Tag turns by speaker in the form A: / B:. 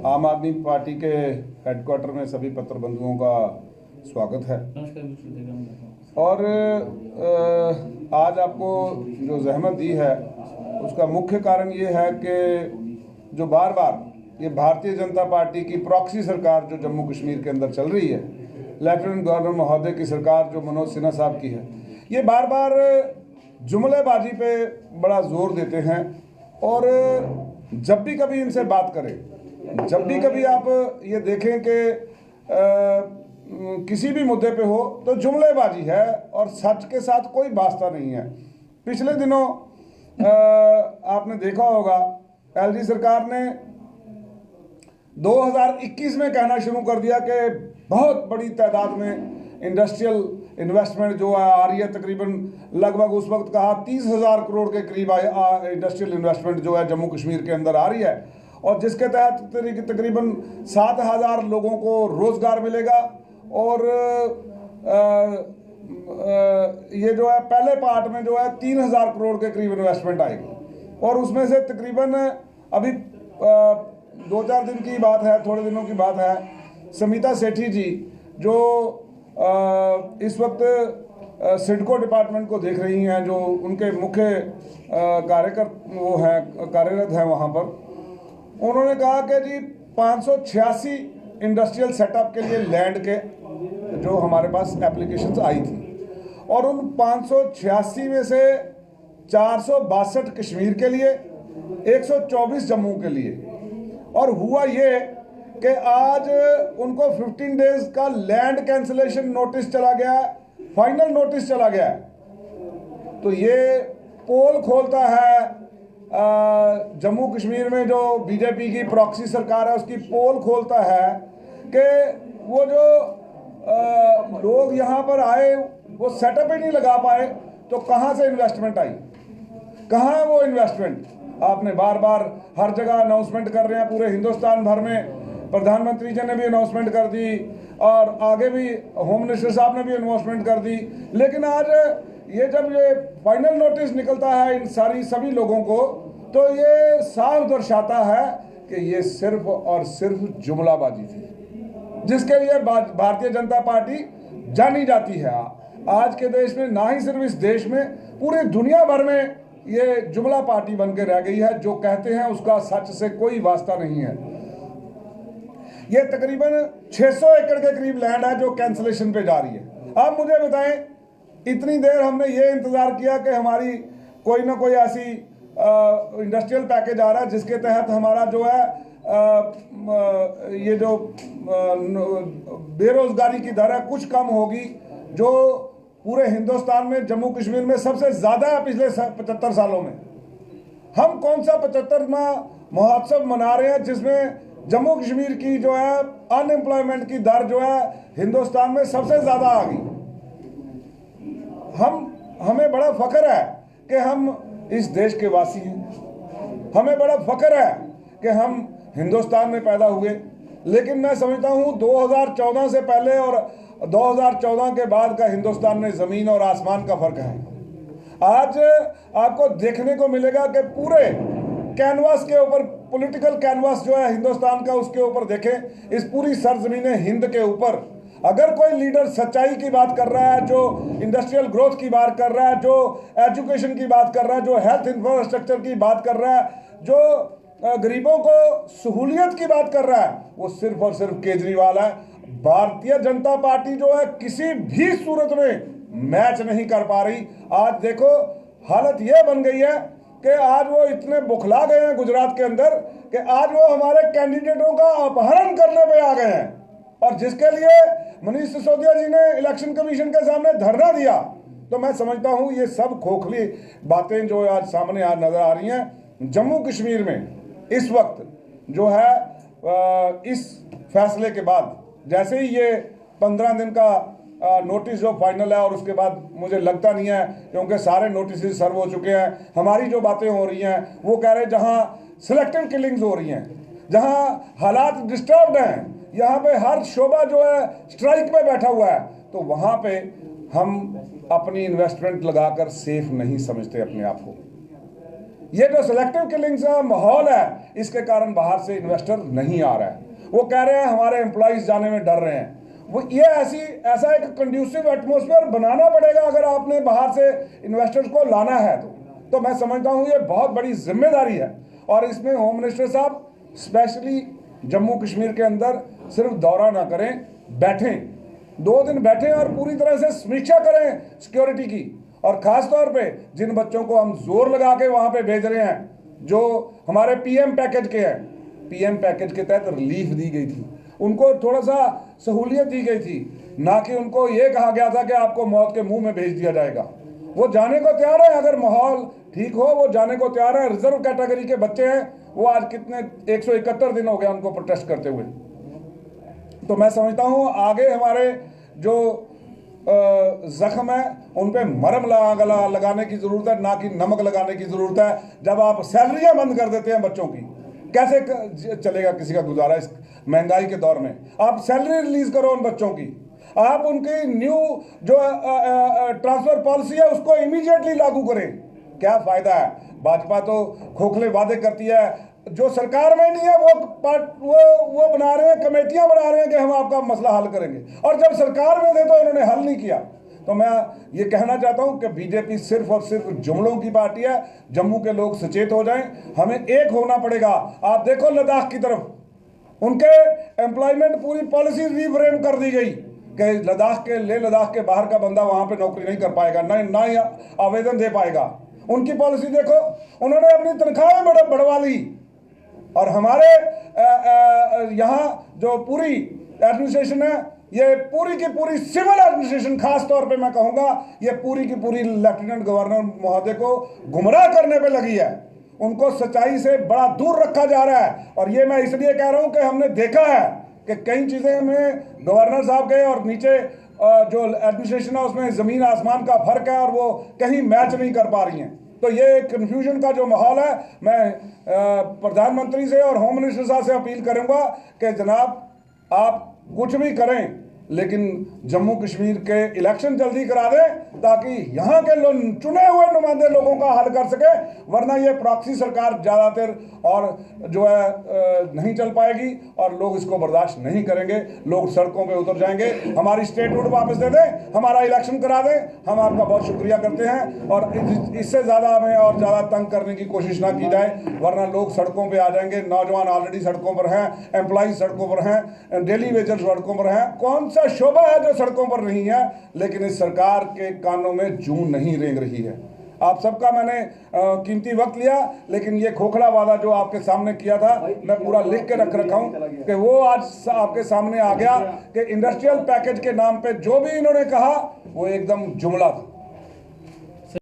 A: आम आदमी पार्टी के हेडक्वार्टर में सभी पत्र बंधुओं का स्वागत है। और आज आपको जो जहमत दी है उसका मुख्य कारण ये है कि जो बार बार ये भारतीय जनता पार्टी की प्रॉक्सी सरकार जो जम्मू कश्मीर के अंदर चल रही है, लेफ्टिनेंट गवर्नर महोदय की सरकार जो मनोज सिन्हा साहब की है, ये बार बार जुमलेबाजी पे बड़ा जोर देते हैं। और जब भी कभी इनसे बात करें, जब भी कभी आप ये देखें कि किसी भी मुद्दे पे हो तो जुमलेबाजी है और सच के साथ कोई वास्ता नहीं है। पिछले दिनों आपने देखा होगा एलजी सरकार ने 2021 में कहना शुरू कर दिया कि बहुत बड़ी तादाद में इंडस्ट्रियल इन्वेस्टमेंट जो है आ रही है। तकरीबन लगभग उस वक्त कहा 30,000 करोड़ के करीब इंडस्ट्रियल इन्वेस्टमेंट जो है जम्मू कश्मीर के अंदर आ रही है, और जिसके तहत तकरीबन 7,000 लोगों को रोज़गार मिलेगा। और ये जो है पहले पार्ट में जो है 3,000 करोड़ के करीब इन्वेस्टमेंट आएगी, और उसमें से तकरीबन अभी 2-4 दिन की बात है, थोड़े दिनों की बात है, समिता सेठी जी जो इस वक्त सिडको डिपार्टमेंट को देख रही हैं, जो उनके मुख्य कार्यरत हैं वहाँ पर, उन्होंने कहा कि जी 586 इंडस्ट्रियल सेटअप के लिए लैंड के जो हमारे पास एप्लीकेशंस आई थी, और उन 586 में से 462 कश्मीर के लिए, 124 जम्मू के लिए। और हुआ ये कि आज उनको 15 डेज का लैंड कैंसिलेशन नोटिस चला गया है, फाइनल नोटिस चला गया है। तो ये पोल खोलता है जम्मू कश्मीर में जो बीजेपी की प्रॉक्सी सरकार है उसकी पोल खोलता है कि वो जो लोग यहाँ पर आए वो सेटअप ही नहीं लगा पाए, तो कहाँ से इन्वेस्टमेंट आई, कहाँ है वो इन्वेस्टमेंट। आपने बार बार हर जगह अनाउंसमेंट कर रहे हैं, पूरे हिंदुस्तान भर में प्रधानमंत्री जी ने भी अनाउंसमेंट कर दी और आगे भी होम मिनिस्टर साहब ने भी अनाउंसमेंट कर दी। लेकिन आज ये जब ये फाइनल नोटिस निकलता है इन सभी लोगों को, तो ये साफ दर्शाता है कि ये सिर्फ और सिर्फ जुमलाबाजी थी, जिसके लिए भारतीय जनता पार्टी जानी जाती है। आज के देश में, ना ही सिर्फ इस देश में, पूरी दुनिया भर में ये जुमला पार्टी बन के रह गई है। जो कहते हैं उसका सच से कोई वास्ता नहीं है। ये तकरीबन 600 एकड़ के करीब लैंड है जो कैंसिलेशन पे जा रही है। आप मुझे बताएं, इतनी देर हमने ये इंतज़ार किया कि हमारी कोई ना कोई ऐसी इंडस्ट्रियल पैकेज आ रहा है जिसके तहत हमारा जो है ये जो बेरोजगारी की दर है कुछ कम होगी, जो पूरे हिंदुस्तान में जम्मू कश्मीर में सबसे ज़्यादा है पिछले 75 सालों में। हम कौन सा 75वां महोत्सव मना रहे हैं जिसमें जम्मू कश्मीर की जो है अनएम्प्लॉयमेंट की दर जो है हिंदुस्तान में सबसे ज़्यादा आ गई। हमें बड़ा फख्र है कि हम इस देश के वासी हैं, हमें बड़ा फख्र है कि हम हिंदुस्तान में पैदा हुए। लेकिन मैं समझता हूँ 2014 से पहले और 2014 के बाद का हिंदुस्तान में ज़मीन और आसमान का फ़र्क है। आज आपको देखने को मिलेगा कि पूरे कैनवास के ऊपर, पॉलिटिकल कैनवास जो है हिंदुस्तान का, उसके ऊपर देखें, इस पूरी सरजमीन हिंद के ऊपर अगर कोई लीडर सच्चाई की बात कर रहा है, जो इंडस्ट्रियल ग्रोथ की बात कर रहा है, जो एजुकेशन की बात कर रहा है, जो हेल्थ इंफ्रास्ट्रक्चर की बात कर रहा है, जो गरीबों को सहूलियत की बात कर रहा है, वो सिर्फ और सिर्फ केजरीवाल है। भारतीय जनता पार्टी जो है किसी भी सूरत में मैच नहीं कर पा रही। आज देखो हालत ये बन गई है कि आज वो इतने बुखला गए हैं गुजरात के अंदर कि आज वो हमारे कैंडिडेटों का अपहरण करने पे आ गए हैं, और जिसके लिए मनीष सिसोदिया जी ने इलेक्शन कमीशन के सामने धरना दिया। तो मैं समझता हूँ ये सब खोखली बातें जो आज सामने आज नजर आ रही हैं। जम्मू कश्मीर में इस वक्त जो है इस फैसले के बाद, जैसे ही ये 15 दिन का नोटिस जो फाइनल है, और उसके बाद मुझे लगता नहीं है, क्योंकि सारे नोटिस सर्व हो चुके हैं, हमारी जो बातें हो रही हैं वो कह रहे हैं जहां सिलेक्टिव किलिंग्स हो रही हैं, जहां हालात डिस्टर्ब्ड हैं, यहाँ पे हर शोबा जो है स्ट्राइक पे बैठा हुआ है, तो वहाँ पे हम अपनी इन्वेस्टमेंट लगाकर सेफ नहीं समझते अपने आप को। ये जो सिलेक्टिव किलिंग्स का माहौल है, इसके कारण बाहर से इन्वेस्टर नहीं आ रहा है। वो कह रहे हैं हमारे एम्प्लॉइज जाने में डर रहे हैं। वो ये ऐसा एक कंड्यूसिव एटमॉस्फेयर बनाना पड़ेगा अगर आपने बाहर से इन्वेस्टर्स को लाना है तो मैं समझता हूँ ये बहुत बड़ी जिम्मेदारी है। और इसमें होम मिनिस्टर साहब स्पेशली जम्मू कश्मीर के अंदर सिर्फ दौरा ना करें, बैठें, 2 दिन बैठें और पूरी तरह से समीक्षा करें सिक्योरिटी की। और ख़ास तौर पे जिन बच्चों को हम जोर लगा के वहाँ पे भेज रहे हैं, जो हमारे पीएम पैकेज के हैं, पीएम पैकेज के तहत रिलीफ दी गई थी, उनको थोड़ा सा सहूलियत दी गई थी, ना कि उनको ये कहा गया था कि आपको मौत के मुंह में भेज दिया जाएगा। वो जाने को तैयार है, अगर माहौल ठीक हो वो जाने को तैयार है। रिजर्व कैटेगरी के बच्चे हैं, वो आज कितने 171 दिन हो गया उनको प्रोटेस्ट करते हुए। तो मैं समझता हूँ आगे हमारे जो जख्म है उन पे मरहम लगाने की ज़रूरत है, ना कि नमक लगाने की ज़रूरत है। जब आप सैलरियाँ बंद कर देते हैं बच्चों की, कैसे चलेगा किसी का गुजारा इस महंगाई के दौर में? आप सैलरी रिलीज करो उन बच्चों की, आप उनकी न्यू जो ट्रांसफर पॉलिसी है उसको इमीडिएटली लागू करें। क्या फ़ायदा है? भाजपा तो खोखले वादे करती है, जो सरकार में नहीं है वो बना रहे हैं, कमेटियां बना रहे हैं कि हम आपका मसला हल करेंगे, और जब सरकार में थे तो उन्होंने हल नहीं किया। तो मैं ये कहना चाहता हूं कि बीजेपी सिर्फ और सिर्फ जुमलों की पार्टी है। जम्मू के लोग सचेत हो जाएं, हमें एक होना पड़ेगा। आप देखो लद्दाख की तरफ, उनके एम्प्लॉयमेंट पूरी पॉलिसी रीफ्रेम कर दी गई कि लेह लद्दाख के बाहर का बंदा वहां पे नौकरी नहीं कर पाएगा, ना ही आवेदन दे पाएगा। उनकी पॉलिसी देखो, उन्होंने अपनी तनख्वाहें बढ़वा ली। और हमारे यहाँ जो पूरी एडमिनिस्ट्रेशन है, ये पूरी की पूरी सिविल एडमिनिस्ट्रेशन, खास तौर पे मैं कहूँगा ये पूरी की पूरी लेफ्टिनेंट गवर्नर महोदय को गुमराह करने पे लगी है। उनको सच्चाई से बड़ा दूर रखा जा रहा है। और ये मैं इसलिए कह रहा हूँ कि हमने देखा है कि कई चीज़ें में गवर्नर साहब के और नीचे जो एडमिनिस्ट्रेशन है उसमें ज़मीन आसमान का फ़र्क है, और वो कहीं मैच नहीं कर पा रही हैं। तो ये कन्फ्यूजन का जो माहौल है, मैं प्रधानमंत्री से और होम मिनिस्टर साहब से अपील करूंगा कि जनाब आप कुछ भी करें, लेकिन जम्मू कश्मीर के इलेक्शन जल्दी करा दें ताकि यहाँ के चुने हुए नुमाइंदे लोगों का हल कर सके। वरना ये प्रॉक्सी सरकार ज़्यादातर और जो है नहीं चल पाएगी और लोग इसको बर्दाश्त नहीं करेंगे। लोग सड़कों पे उतर जाएंगे। हमारी स्टेटहुड वापस दे दें, हमारा इलेक्शन करा दें, हम आपका बहुत शुक्रिया करते हैं। और इससे ज़्यादा हमें और ज़्यादा तंग करने की कोशिश ना की जाए, वरना लोग सड़कों पर आ जाएंगे। नौजवान ऑलरेडी सड़कों पर हैं, एम्प्लॉइज सड़कों पर हैं, डेली वेजर सड़कों पर हैं। कौन सा शोभा है जो सड़कों पर नहीं है? लेकिन इस सरकार के कानों में जूं नहीं रेंग रही है। आप सबका मैंने कीमती वक्त लिया, लेकिन ये खोखला वादा जो आपके सामने किया था मैं पूरा लिख के रखा हूं कि वो आज आपके सामने आ गया कि इंडस्ट्रियल पैकेज के नाम पे जो भी इन्होंने कहा वो एकदम जुमला था।